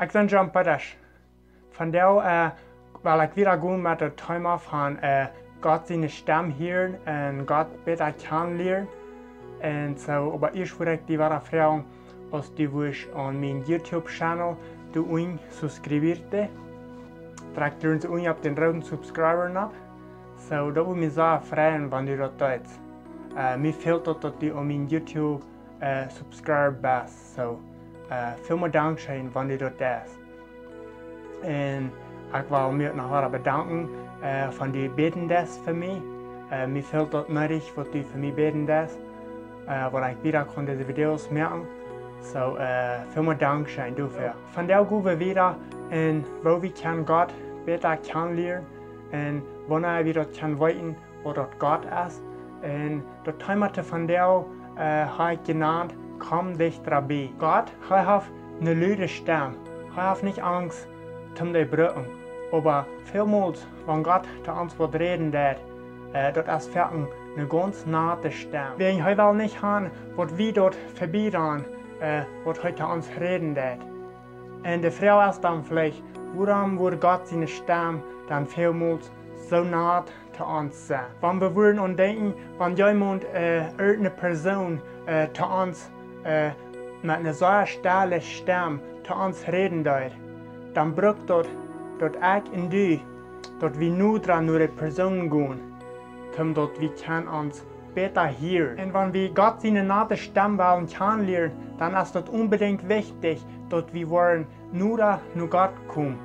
Ik ben John Padesh. Vandaag wil ik weer gaan met het thema van God zijn stem hier en God beter kennenlernen. En zo, aber eerst wil ik die vragen als die wish aan mijn YouTube-channel te subscribirte. Trek turns on op den roten subscriber-knop. So, dat wil me zo vragen wanneer dat doet. Mij fehlt dat die op mijn YouTube subscribe best. So, veel meer dankzij wanneer dat is. En ik wil me nog bedanken van die bedendes voor mij. Mij fehlt dat nodig wat die voor mij bedendes. Waar ik weer kon deze video's maken. So, veel meer dankzij daarvoor. Vandaag gaan we weer en waar we kan God beter kennenlernen. En wanneer we dat kan weten wat dat God is. En dat thema van vandaag heb ik genannt, kom dichterbij. God, hij heeft een luide stem. Hij heeft niet angst om te breken. Maar vielmals, wanneer God te ons wat reden dat is voor een ganz nate stem. Hij wil niet gaan wat we dort verbieden, wat hij te ons reden deed. En de vraag is dan vielleicht, waarom wordt God zijn stem dan vielmals zo naad te ons zijn? Wanneer we worden denken, wanneer iemand een persoon te ons met een zo sterke stem te ons reden deed, dan brukt dat ik en du, dat we nu dran naar de persoon gaan, omdat we kan ons beter horen. En wanneer we God zijn nate stem willen kennenlernen, dan is het unbedingt wichtig, dat we worden nu naar God komen.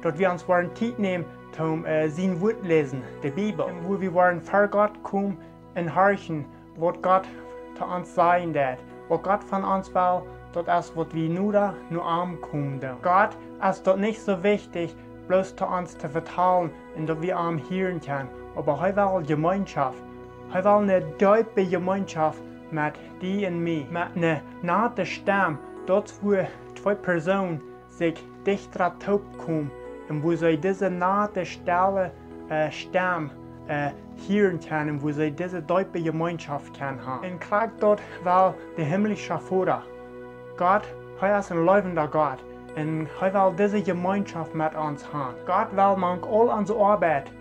Dat we ons worden tijd nemen om zijn woord lezen, de Bijbel. En wo we worden voor God komen en horen wat God te ons zeggen deed. Wat God van ons wil, dat is wat we nu aankomen doen. God is dat niet zo wichtig, bloos te ons te vertellen en dat we hem horen kunnen. Maar hij wil gemeenschap. Hij wil een diepe gemeenschap met die en mij. Met een nate stem, dat we twee personen zich dichter toe komen. En wo zij deze nate stille stem horen kunnen. En wo zij deze diepe gemeenschap kunnen hebben. En krijg dat wel de himmlische Vader. God, hij is een levende God. En hij wil deze gemeenschap met ons hebben. God wil mank al onze arbeid.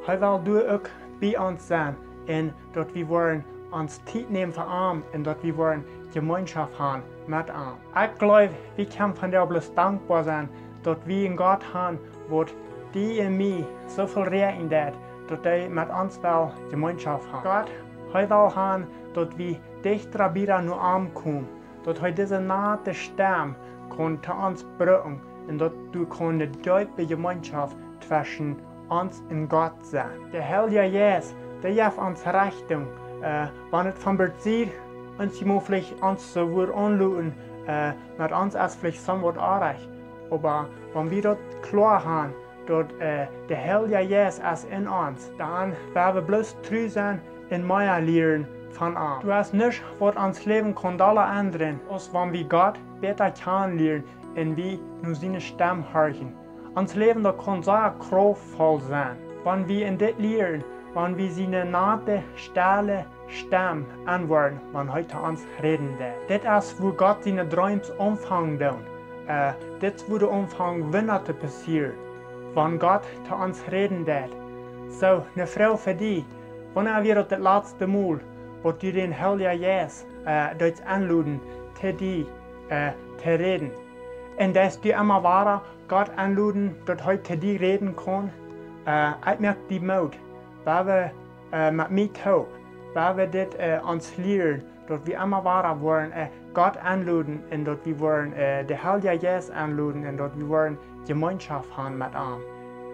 Hij wil door ook bij ons zijn. En dat we worden ons tijd nemen voor hem. En dat we worden gemeenschap hebben met hem. Ik geloof, we kunnen vandaag bloos dankbaar zijn. Dat we een God hebben, wat die en mij zoveel reden deed. Dat hij met ons wel gemeenschap heeft. God, hij wil hebben dat we dichter bij naar hem komen. Dat hij deze nate stem kon te ons brengen. En dat du kon de diepe gemeenschap tussen ons en God zijn. De Heilige Geest, die heeft ons richting. Wanneer het van bezit, ons mogelijk ons zo weer aanluiden, met ons is vielleicht somewhat aardig. Maar wanneer we dat klaar hebben, dat de Heilige Geest is in ons, dan werden we bloos trouw zijn en meer leren van hem. Du hast nichts, wat ons leven kan ändern, als wanneer we God beter kennenlernen en we nu zijn stem horen. Ons leven dat kan zo krachtvol zijn. Wanneer we in dit leren, wanneer we zijn nate, stille stem aanhoren, wanneer hij te ons reden deed. Dit is hoe God zijn dromes omvang doen. Dit is hoe de omvang wanneer te passeren. Wanneer God te ons reden deed. Zo, een vrouw voor die, wanneer we dat het laatste maal, wat die den Heilige Geest Duits aanluden, te die te reden. En dat is die immer ware, God aanluden, dat hij te die reden kon. Ik merk die moed, waar we met mij toe, waar we dit ons leren, dat we immer ware worden God aanluden en dat we worden de Heilige Geest aanluden en dat we worden gemeenschap hebben met hem.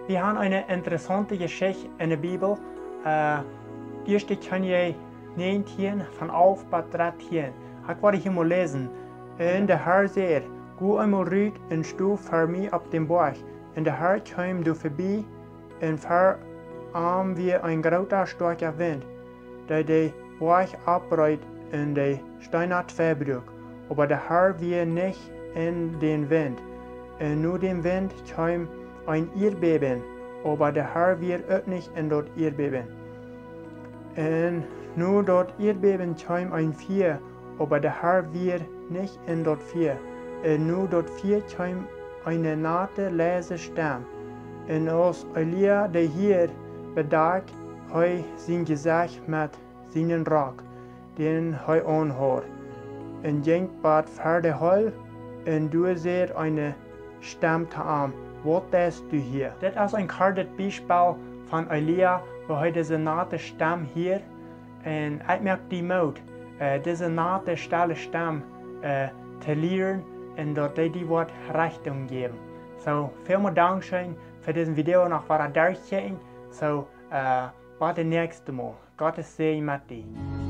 We hebben een interessante geschichte in de Bijbel. Eerst kan je 19 van 11 tot 13. Ik wil hier maar lezen. En de Heer zei, ga eenmaal uit en sta voor mij op den berg. En de Heer kwam door voorbij en voor hem weer een grote sterke wind, die de berg afbreekt en de stenen tweebreekt. Maar de Heer weer niet in den wind. En nu den wind kwam een aardbeben, maar de Heer weer ook niet in dat aardbeben. En nu dat aardbeben kwam een vuur, maar de Heer weer niet in dat vuur. En nu dort vier kwam eine nate leise stem. En als Elia de Heer bedaag, hij zijn gezicht met zijn rok, den hij aanhoor. En ging bad verder hol, en du zeer eine stem te am. Wat is du hier? Dit is een kort Beispiel van Elia, waar hij deze nate stem hier. En ik merk die moed, deze nate stille stem te leren en dat die wat Richtung geven. So, vielen Dank schön für diesen Video noch weiter durchgehen. So, bis das nächste Mal. Gottes Segen mit dir.